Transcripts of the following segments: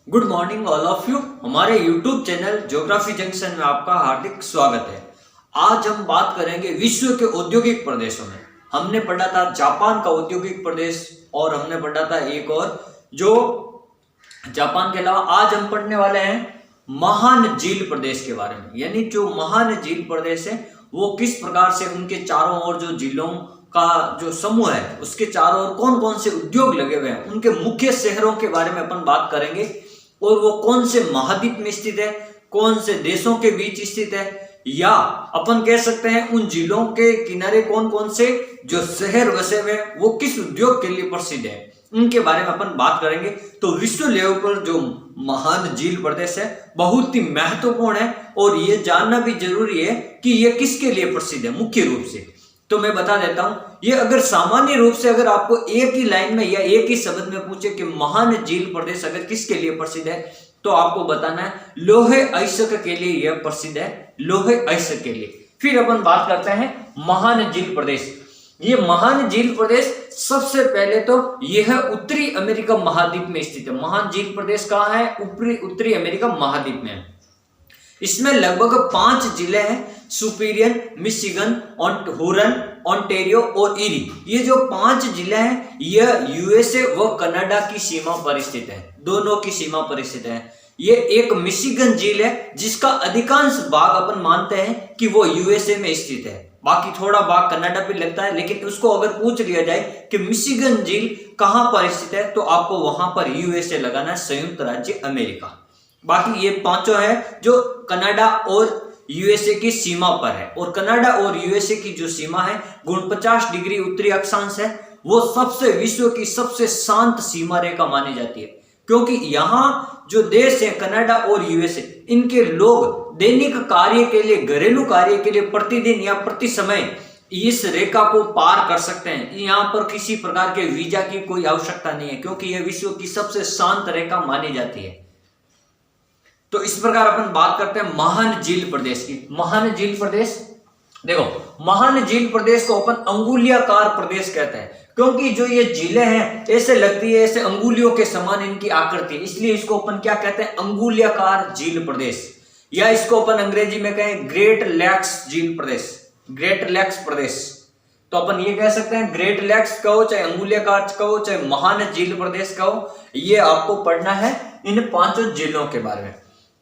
Good morning all of you. हमारे YouTube channel geography junction में आपका हार्दिक स्वागत है। आज हम बात करेंगे विश्व के औद्योगिक प्रदेशों में। हमने पढ़ा था जापान का औद्योगिक प्रदेश और हमने पढ़ा था एक और जो जापान के अलावा आज हम पढ़ने वाले हैं महान झील प्रदेश के बारे में। यानी जो महान झील प्रदेश है वो किस प्रकार से उनके चारों ओर जो झीलों का जो समूह है उसके चारों ओर कौन कौन से उद्योग लगे हुए हैं, उनके मुख्य शहरों के बारे में अपन बात करेंगे और वो कौन से महाद्वीप में स्थित है, कौन से देशों के बीच स्थित है, या अपन कह सकते हैं उन झीलों के किनारे कौन कौन से जो शहर बसे हुए वो किस उद्योग के लिए प्रसिद्ध है, उनके बारे में अपन बात करेंगे। तो विश्व लेवल पर जो महान झील प्रदेश है बहुत ही महत्वपूर्ण है और ये जानना भी जरूरी है कि ये किसके लिए प्रसिद्ध है मुख्य रूप से। तो मैं बता देता हूं, ये अगर सामान्य रूप से अगर आपको एक ही लाइन में या एक ही शब्द में पूछे कि महान झील प्रदेश अगर किसके लिए प्रसिद्ध है तो आपको बताना है लौह अयस्क के लिए यह प्रसिद्ध है, लौह अयस्क के लिए। फिर अपन बात करते हैं महान झील प्रदेश। ये महान झील प्रदेश सबसे पहले तो यह उत्तरी अमेरिका महाद्वीप में स्थित है। महान झील प्रदेश कहाँ है? उत्तरी अमेरिका महाद्वीप में है। इसमें लगभग 5 जिले हैं, सुपीरियर, मिशिगन, हुरन, ओंटारियो और इरी। ये जो 5 जिले हैं यह यूएसए व कनाडा की सीमा पर स्थित है, दोनों की सीमा पर स्थित है। ये एक मिशिगन झील है जिसका अधिकांश भाग अपन मानते हैं कि वो यूएसए में स्थित है, बाकी थोड़ा भाग कनाडा पे लगता है। लेकिन उसको अगर पूछ लिया जाए कि मिशिगन झील कहां पर स्थित है तो आपको वहां पर यूएसए लगाना है, संयुक्त राज्य अमेरिका। बाकी ये 5 है जो कनाडा और यूएसए की सीमा पर है। और कनाडा और यूएसए की जो सीमा है 49 डिग्री उत्तरी अक्षांश है, वो सबसे विश्व की सबसे शांत सीमा रेखा मानी जाती है, क्योंकि यहाँ जो देश है कनाडा और यूएसए, इनके लोग दैनिक कार्य के लिए, घरेलू कार्य के लिए प्रतिदिन या प्रति समय इस रेखा को पार कर सकते हैं। यहाँ पर किसी प्रकार के वीजा की कोई आवश्यकता नहीं है, क्योंकि यह विश्व की सबसे शांत रेखा मानी जाती है। तो इस प्रकार अपन बात करते हैं महान झील प्रदेश की। महान झील प्रदेश, देखो महान झील प्रदेश को अपन अंगुलियाकार प्रदेश कहते हैं, क्योंकि जो ये झीलें हैं ऐसे लगती है ऐसे अंगुलियों के समान इनकी आकृति, इसलिए इसको अपन क्या कहते हैं? अंगुलियाकार झील प्रदेश, या इसको अपन अंग्रेजी में कहें ग्रेट लेक्स झील प्रदेश, ग्रेट लेक्स प्रदेश। तो अपन ये कह सकते हैं ग्रेट लेक्स कहो, चाहे अंगुलियाकार कहो, चाहे महान झील प्रदेश कहो, ये आपको पढ़ना है इन 5 झीलों के बारे में।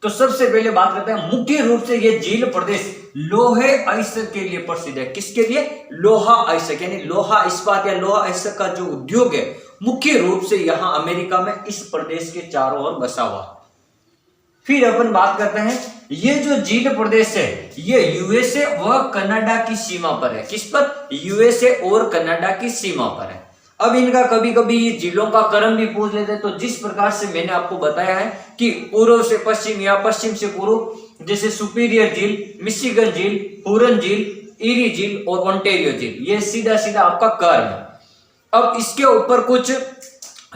तो सबसे पहले बात करते हैं मुख्य रूप से ये झील प्रदेश लोहे अयस्क के लिए प्रसिद्ध है। किसके लिए? लोहा अयस्क, यानी लोहा इस्पात या लोहा अयस्क का जो उद्योग है मुख्य रूप से यहां अमेरिका में इस प्रदेश के चारों ओर बसा हुआ। फिर अपन बात करते हैं ये जो झील प्रदेश है ये यूएसए व कनाडा की सीमा पर है। किस पर? यूएसए और कनाडा की सीमा पर है। अब इनका कभी कभी झीलों का क्रम भी पूछ लेते हैं, तो जिस प्रकार से मैंने आपको बताया है कि पूर्व से पश्चिम या पश्चिम से पूर्व, जैसे सुपीरियर झील, मिशिगन झील, हुरन झील, इरी झील और ओंटारियो झील, ये सीधा सीधा आपका क्रम है। अब इसके ऊपर कुछ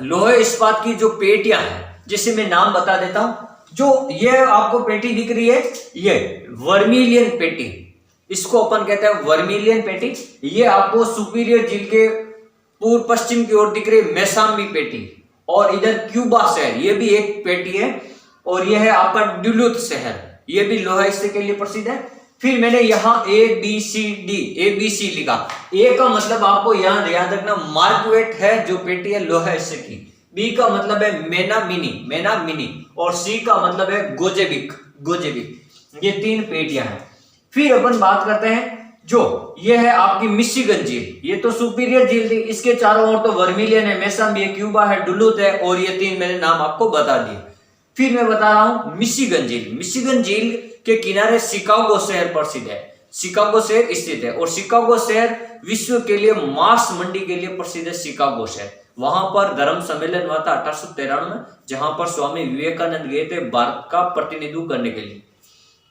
लोहे इस्पात की जो पेटियां हैं, जैसे मैं नाम बता देता हूं, जो ये आपको पेटी दिख रही है ये वर्मिलियन पेटी, इसको अपन कहते हैं वर्मिलियन पेटी। ये आपको सुपीरियर झील के पूर्व पश्चिम की ओर दिख रही मैसामी पेटी, और इधर क्यूबा शहर ये भी एक पेटी है, और यह है आपका डुलुथ शहर, ये भी लोहा अयस्क के लिए प्रसिद्ध है। फिर मैंने यहाँ ABC लिखा। ए का मतलब आपको यहाँ याद रखना मार्क्वेट है जो पेटी है लोहा अयस्क की, बी का मतलब है मेना मिनी, और सी का मतलब है गोजेविक, ये 3 पेटियां हैं। फिर अपन बात करते हैं जो ये है आपकी मिशिगन झील, ये तो सुपीरियर झील थी, इसके चारों ओर तो वर्मिलियन है, मैसामी है, क्यूबा है, डुलुथ है, और ये 3 मैंने नाम आपको बता दिए। फिर मैं बता रहा हूं मिशिगन झील। मिशिगन झील के किनारे शिकागो शहर प्रसिद्ध है, शिकागो शहर स्थित है, और शिकागो शहर विश्व के लिए मांस मंडी के लिए प्रसिद्ध है। शिकागो शहर, वहां पर धर्म सम्मेलन हुआ था 1893 में, जहां पर स्वामी विवेकानंद गए थे भारत का प्रतिनिधित्व करने के लिए,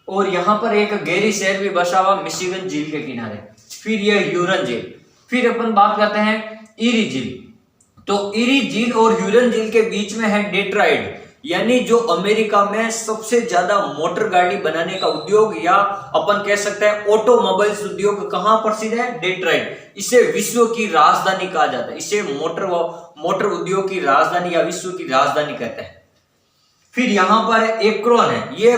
और यहाँ पर एक गहरी शहर भी बसा हुआ मिशिगन झील के किनारे। फिर यह ह्यूरन झील। फिर अपन बात करते हैं इरी झील। तो इरी झील और ह्यूरन झील के बीच में है डेट्रॉइट, यानी जो अमेरिका में सबसे ज्यादा मोटर गाड़ी बनाने का उद्योग, या अपन कह सकते हैं ऑटोमोबाइल्स उद्योग कहां प्रसिद्ध है? डेट्रॉइट। इसे विश्व की राजधानी कहा जाता है, इसे मोटर उद्योग की राजधानी या विश्व की राजधानी कहते हैं। फिर यहाँ पर एक्रोन है, ये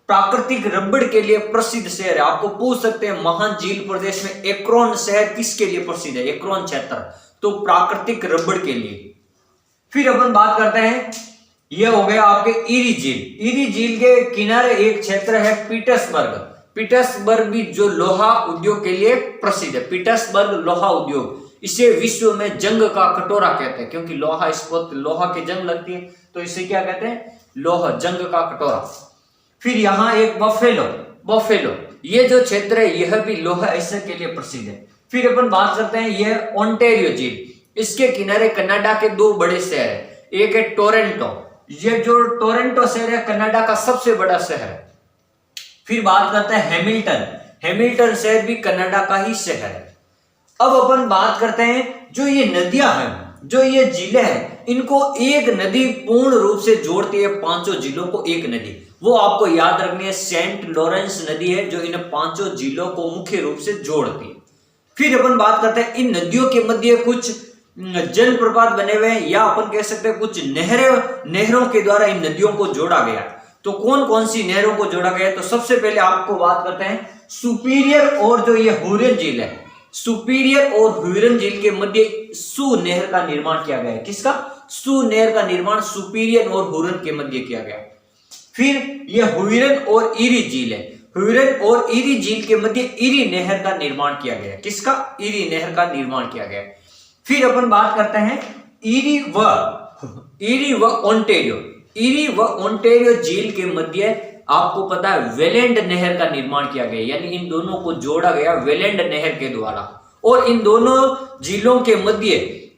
प्राकृतिक रबड़ के लिए प्रसिद्ध शहर है। आपको पूछ सकते हैं महान झील प्रदेश में एक्रोन शहर किसके लिए प्रसिद्ध है? एक्रोन क्षेत्र तो प्राकृतिक रबड़ के लिए। फिर अपन बात करते हैं, यह हो गया आपके इरी झील। इरी झील के किनारे एक क्षेत्र है पीटर्सबर्ग। पीटर्सबर्ग भी जो लोहा उद्योग के लिए प्रसिद्ध है। पीटर्सबर्ग लोहा उद्योग, इसे विश्व में जंग का कटोरा कहते हैं, क्योंकि लोहा इस्पात लोहा की जंग लगती है तो इसे क्या कहते हैं? लोहा, जंग का कटोरा। फिर यहाँ एक बफेलो, ये जो क्षेत्र है यह भी लोहा ऐसे के लिए प्रसिद्ध है। फिर अपन बात करते हैं, यह ओंटारियो झील, इसके किनारे कनाडा के दो बड़े शहर है, एक है टोरंटो, ये जो टोरंटो शहर है कनाडा का सबसे बड़ा शहर है। फिर बात करते हैं हैमिल्टन शहर भी कनाडा का ही शहर है। अब अपन बात करते हैं, जो ये नदियां हैं, जो ये जिले हैं, इनको एक नदी पूर्ण रूप से जोड़ती है, पांचों जिलों को एक नदी, वो आपको याद रखनी है, सेंट लॉरेंस नदी है जो इन पांचों जिलों को मुख्य रूप से जोड़ती है। फिर अपन बात करते हैं, इन नदियों के मध्य कुछ जलप्रपात बने हुए हैं, या अपन कह सकते हैं कुछ नहरों के द्वारा इन नदियों को जोड़ा गया। तो कौन कौन सी नहरों को जोड़ा गया? तो सबसे पहले आपको बात करते हैं सुपीरियर और जो ये हुरन झील है, सुपीरियर और हुरन झील के मध्य सू नहर का निर्माण किया गया है। किसका? सू नहर का निर्माण सुपीरियर और हुरन के मध्य किया गया। फिर यह हुरन और इरी झील है, हुरन और इरी झील के मध्य इरी नहर का निर्माण किया गया। किसका? इरी नहर का निर्माण किया गया। फिर अपन बात करते हैं इरी व ओंटारियो झील के मध्य आपको पता है वेलेंड नहर का निर्माण किया गया, यानी इन दोनों को जोड़ा गया वेलेंड नहर के द्वारा। और इन दोनों झीलों के मध्य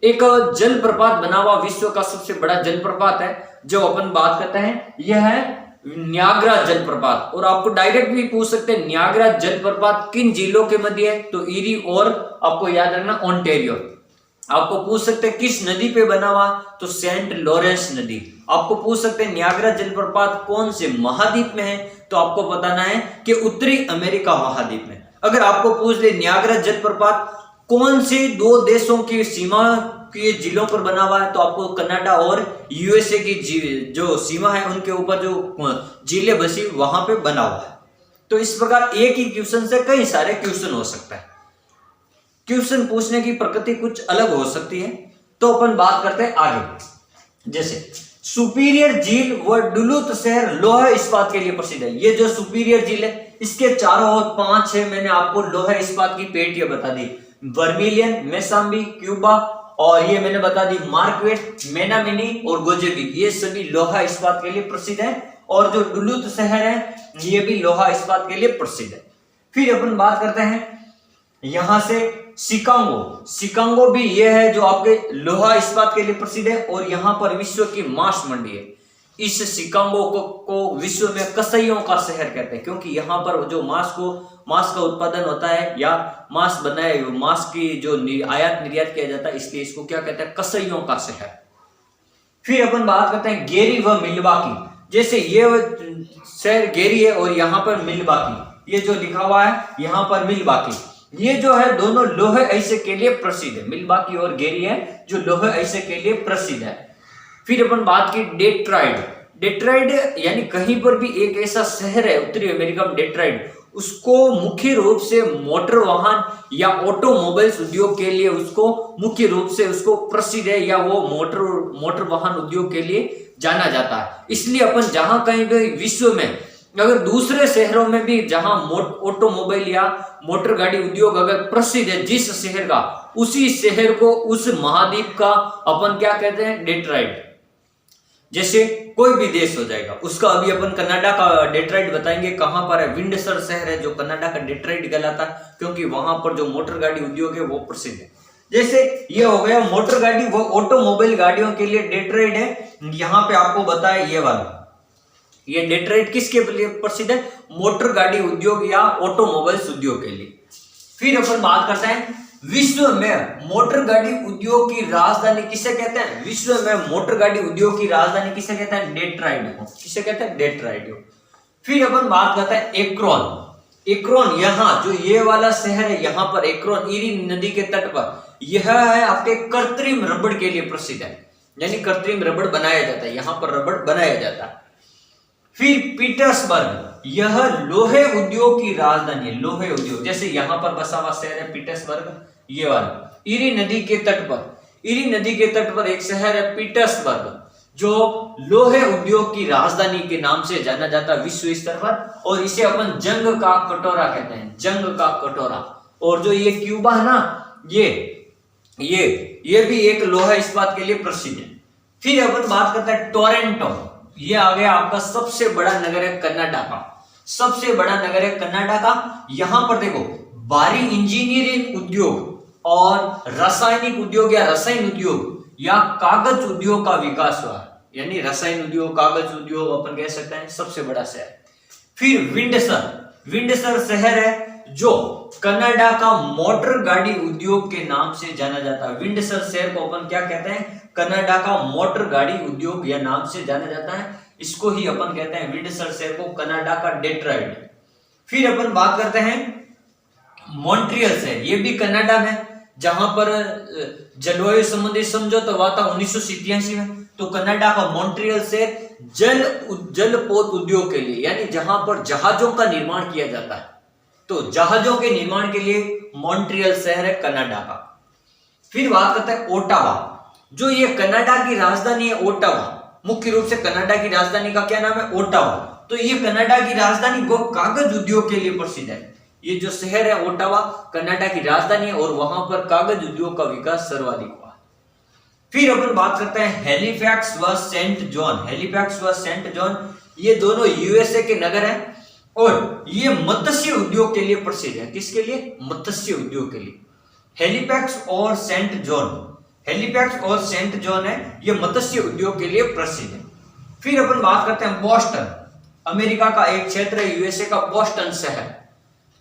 एक जलप्रपात बना हुआ, विश्व का सबसे बड़ा जलप्रपात है जो अपन बात करते हैं, यह है न्यागरा जलप्रपात। और आपको डायरेक्ट भी पूछ सकते हैं न्यागरा जलप्रपात किन झीलों के मध्य है? तो इरी और आपको याद रखना ओंटारियो। आपको पूछ सकते हैं किस नदी पे बना हुआ? तो सेंट लॉरेंस नदी। आपको पूछ सकते हैं न्यागरा जलप्रपात कौन से महाद्वीप में है? तो आपको बताना है कि उत्तरी अमेरिका महाद्वीप में। अगर आपको पूछ ले न्यागरा जलप्रपात कौन से दो देशों की सीमा के जिलों पर बना हुआ है? तो आपको कनाडा और यूएसए की जो सीमा है उनके ऊपर जो झीलें बसी वहां पे बना हुआ है। तो इस प्रकार एक ही क्वेश्चन से कई सारे क्वेश्चन हो सकता है। क्वेश्चन पूछने की प्रकृति कुछ अलग हो सकती है। तो अपन बात करते हैं आगे, जैसे सुपीरियर झील व डुलूथ शहर लोहा इस्पात के लिए प्रसिद्ध है। ये जो सुपीरियर झील है इसके चारों ओर 5-6 मैंने आपको लोहा इस्पात की पेटियां बता दी, वर्मिलियन, मेसाम्बी, क्यूबा, और ये मैंने बता दी मार्क्वेट, मेनामिनी और गोजेबिक, ये सभी लोहा इस्पात के लिए प्रसिद्ध है। और जो डुलूथ शहर है ये भी लोहा इस्पात के लिए प्रसिद्ध है। फिर अपन बात करते हैं यहां से शिकागो भी ये है जो आपके लोहा इस्पात के लिए प्रसिद्ध है, और यहां पर विश्व की मांस मंडी है। इस शिकागो को विश्व में कसाईयों का शहर कहते हैं, क्योंकि यहां पर जो मांस का उत्पादन होता है या मांस बनाए मांस की जो आयात निर्यात किया जाता है, इसलिए इसको क्या कहते हैं? कसाईयों का शहर। फिर अपन बात करते हैं गेरी व मिल्वाकी। जैसे ये शहर गेरी है और यहाँ पर मिल्वाकी, ये जो लिखा हुआ है यहाँ पर मिल्वाकी, ये जो है दोनों लोहे ऐसे के लिए प्रसिद्ध है। मिल्वाकी और गेरी है जो लोहे ऐसे के लिए प्रसिद्ध है। फिर अपन बात की डेट्रॉइट यानी कहीं पर भी एक ऐसा शहर है उत्तरी अमेरिका में, डेट्रॉइट, उसको मुख्य रूप से मोटर वाहन या ऑटोमोबाइल्स उद्योग के लिए उसको मुख्य रूप से उसको प्रसिद्ध है, या वो मोटर वाहन उद्योग के लिए जाना जाता है। इसलिए अपन जहां कहीं भी विश्व में अगर दूसरे शहरों में भी जहां ऑटोमोबाइल या मोटर गाड़ी उद्योग अगर प्रसिद्ध है जिस शहर का, उसी शहर को उस महाद्वीप का अपन क्या कहते हैं? डेट्रॉइट। जैसे कोई भी देश हो जाएगा उसका, अभी अपन कनाडा का डेट्रॉइट बताएंगे कहां पर है, विंडसर शहर है जो कनाडा का डेट्रॉइट कहलाता है, क्योंकि वहां पर जो मोटर गाड़ी उद्योग है वो प्रसिद्ध है। जैसे ये हो गया मोटर गाड़ी वो ऑटोमोबाइल गाड़ियों के लिए डेट्रॉइट है। यहाँ पे आपको बताया ये वाला, ये डेट्रॉइट किसके लिए प्रसिद्ध है? मोटर गाड़ी उद्योग या ऑटोमोबाइल्स उद्योग के लिए। फिर अपन बात करते हैं विश्व में मोटर गाड़ी उद्योग की राजधानी किसे कहते हैं? विश्व में मोटर गाड़ी उद्योग की राजधानी किसे कहते हैं? डेट्रॉइट को। किसे कहते हैं? डेट्रॉइट को। फिर अपन बात करते हैं एक्रोन, यहाँ जो ये वाला शहर है यहाँ पर एक्रोन, इरी नदी के तट पर, यह है आपके कृत्रिम रबड़ के लिए प्रसिद्ध है, यानी कृत्रिम रबड़ बनाया जाता है, यहाँ पर रबड़ बनाया जाता है। फिर पीटर्सबर्ग, यह लोहे उद्योग की राजधानी है। लोहे उद्योग, जैसे यहां पर बसा हुआ शहर है पीटर्सबर्ग, ये वाला इरी नदी के तट पर, इरी नदी के तट पर एक शहर है पीटर्सबर्ग, जो लोहे उद्योग की राजधानी के नाम से जाना जाता है विश्व स्तर पर। और इसे अपन जंग का कटोरा कहते हैं, जंग का कटोरा। और जो ये क्यूबा है ना, ये भी एक लोहा इस्पात के लिए प्रसिद्ध है। फिर अपन बात करते हैं टोरंटो, ये आ गया आपका सबसे बड़ा नगर है कनाडा का, सबसे बड़ा नगर है कनाडा का। यहां पर देखो भारी इंजीनियरिंग उद्योग और रासायनिक उद्योग या रसायन उद्योग या कागज उद्योग का विकास हुआ, यानी रसायन उद्योग, कागज उद्योग अपन कह सकते हैं, सबसे बड़ा शहर। फिर विंडसर, विंडसर शहर है जो कनाडा का मोटर गाड़ी उद्योग के नाम से जाना जाता है। विंडसर शहर को अपन क्या कहते हैं, कनाडा का मोटर गाड़ी उद्योग या नाम से जाना जाता है, इसको ही अपन कहते हैं विंडसर शहर को, कनाडा का डेट्रॉइट। फिर अपन बात करते हैं मॉन्ट्रियल शहर, ये भी कनाडा में, जहां पर जलवायु संबंधी समझौता हुआ था 1987 में। तो कनाडा का मॉन्ट्रियल शहर जलपोत उद्योग के लिए, यानी जहां पर जहाजों का निर्माण किया जाता है, तो जहाजों के निर्माण के लिए मॉन्ट्रियल शहर है कनाडा का। फिर बात करते हैं ओटावा, जो ये कनाडा की राजधानी है ओटावा। मुख्य रूप से कनाडा की राजधानी का क्या नाम है, ओटावा। तो ये कनाडा की राजधानी वो कागज उद्योग के लिए प्रसिद्ध है। ये जो शहर है ओटावा कनाडा की राजधानी है और वहां पर कागज उद्योग का विकास सर्वाधिक हुआ। फिर अपन बात करते हैं हैलिफैक्स व सेंट जॉन, हैलिफैक्स व सेंट जॉन, ये दोनों यूएसए के नगर हैं और ये मत्स्य उद्योग के लिए प्रसिद्ध है। किसके लिए, मत्स्य उद्योग के लिए। हैलिफैक्स और सेंट जॉन, हैलिफैक्स और सेंट जॉन है, ये मत्स्य उद्योग के लिए प्रसिद्ध है। फिर अपन बात करते हैं बोस्टन, अमेरिका का एक क्षेत्र है यूएसए का बोस्टन शहर,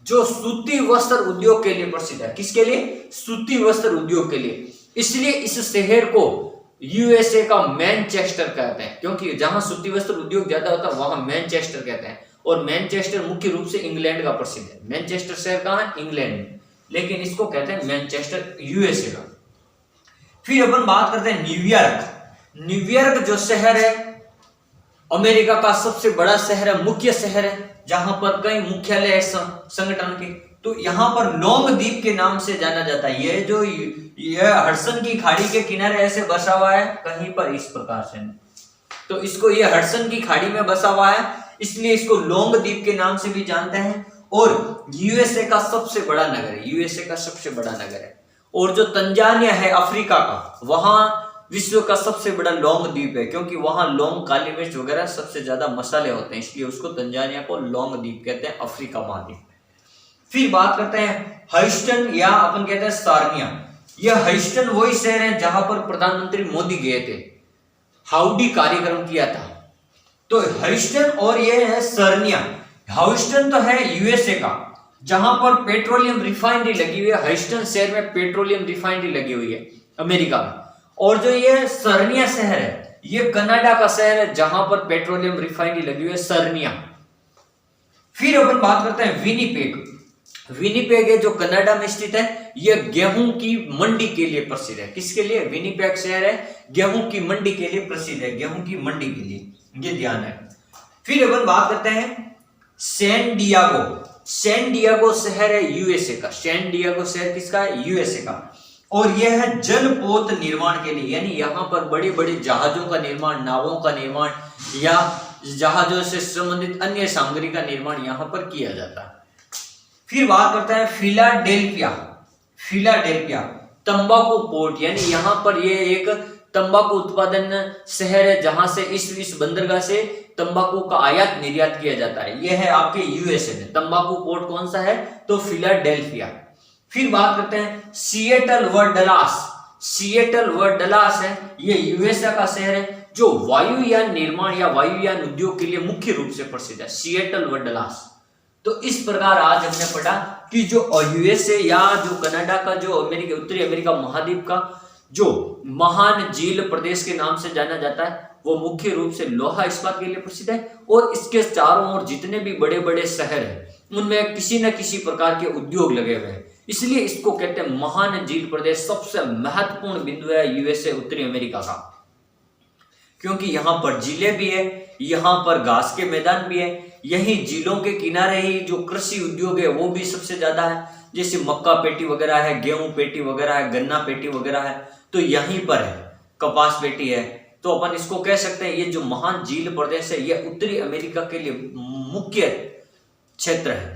जो सूती वस्त्र उद्योग के लिए प्रसिद्ध है। किसके लिए, सूती वस्त्र उद्योग के लिए। इसलिए इस शहर को यूएसए का मैनचेस्टर कहते हैं, क्योंकि जहां सूती वस्त्र उद्योग ज्यादा होता है वहां मैनचेस्टर कहते हैं। और मैनचेस्टर मुख्य रूप से इंग्लैंड का प्रसिद्ध है। मैनचेस्टर शहर कहां है, इंग्लैंड में, लेकिन इसको कहते हैं मैनचेस्टर यूएसए का। फिर अपन बात करते हैं न्यूयॉर्क, न्यूयॉर्क जो शहर है अमेरिका का सबसे बड़ा शहर है, मुख्य शहर है, जहां पर कई मुख्यालय है संगठन के। तो यहां पर लॉन्ग द्वीप के नाम से जाना जाता है। ये जो ये हडसन की खाड़ी के किनारे ऐसे बसा हुआ है, कहीं पर इस प्रकार से, तो इसको ये हडसन की खाड़ी में बसा हुआ है, इसलिए इसको लॉन्ग द्वीप के नाम से भी जानते हैं। और यूएसए का सबसे बड़ा नगर है, यूएसए का सबसे बड़ा नगर है। और जो तंजानिया है अफ्रीका का, वहां विश्व का सबसे बड़ा लौंग द्वीप है, क्योंकि वहां लौंग, काली मिर्च वगैरह सबसे ज्यादा मसाले होते हैं, इसलिए उसको तंजानिया को लौंग द्वीप कहते हैं, अफ्रीका महाद्वीप। फिर बात करते हैं ह्यूस्टन या अपन कहते हैं सार्निया। यह ह्यूस्टन वही शहर है जहां पर प्रधानमंत्री मोदी गए थे, हाउडी कार्यक्रम किया था। तो ह्यूस्टन और ये है सर्निया। ह्यूस्टन तो है यूएसए का, जहां पर पेट्रोलियम रिफाइनरी लगी हुई है। ह्यूस्टन शहर में पेट्रोलियम रिफाइनरी लगी हुई है अमेरिका में। और जो ये सर्निया शहर है, ये कनाडा का शहर है जहां पर पेट्रोलियम रिफाइनरी लगी हुई है, सर्निया। फिर अपन बात करते हैं विनिपेग। विनिपेग है जो कनाडा में स्थित है, यह गेहूं की मंडी के लिए प्रसिद्ध है। किसके लिए, विनिपेग शहर है गेहूं की मंडी के लिए प्रसिद्ध है, गेहूं की मंडी के लिए, ये ध्यान है। फिर अपन बात करते हैं सैन डियागो। सैन डियागो शहर है यूएसए का, सैन डियागो शहर किसका है, यूएसए का। और यह है जलपोत निर्माण के लिए, यानी यहां पर बड़े बड़े जहाजों का निर्माण, नावों का निर्माण या जहाजों से संबंधित अन्य सामग्री का निर्माण यहां पर किया जाता है। फिर बात करते हैं फिलाडेल्फिया। फिलाडेल्फिया तंबाकू पोर्ट, यानी यहां पर ये एक तंबाकू उत्पादन शहर है जहां से इस बंदरगाह से तंबाकू का आयात निर्यात किया जाता है। यह है आपके यूएसए में। तंबाकू पोर्ट कौन सा है, तो फिलाडेल्फिया। फिर बात करते हैं सिएटल व डलास। सिएटल व डलास है, ये यूएसए का शहर है जो वायुयान निर्माण या वायुयान उद्योग के लिए मुख्य रूप से प्रसिद्ध है, सिएटल व डलास। तो इस प्रकार आज हमने पढ़ा कि जो यूएसए या जो कनाडा का, जो अमेरिका, उत्तरी अमेरिका महाद्वीप का जो महान झील प्रदेश के नाम से जाना जाता है, वो मुख्य रूप से लोहा इस्पात के लिए प्रसिद्ध है। और इसके चारों ओर जितने भी बड़े बड़े शहर हैं उनमें किसी न किसी प्रकार के उद्योग लगे हुए हैं, इसलिए इसको कहते हैं महान झील प्रदेश। सबसे महत्वपूर्ण बिंदु है यूएसए, उत्तरी अमेरिका का, क्योंकि यहां पर झीलें भी है, यहाँ पर घास के मैदान भी है। यही झीलों के किनारे ही जो कृषि उद्योग है वो भी सबसे ज्यादा है, जैसे मक्का पेटी वगैरह है, गेहूं पेटी वगैरह है, गन्ना पेटी वगैरह है, तो यहीं पर है। कपास पेटी है। तो अपन इसको कह सकते हैं ये जो महान झील प्रदेश है ये उत्तरी अमेरिका के लिए मुख्य क्षेत्र है।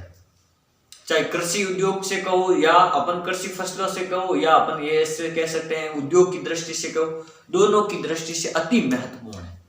चाहे कृषि उद्योग से कहो या अपन कृषि फसलों से कहो या अपन ये ऐसे कह सकते हैं उद्योग की दृष्टि से कहो, दोनों की दृष्टि से अति महत्वपूर्ण है।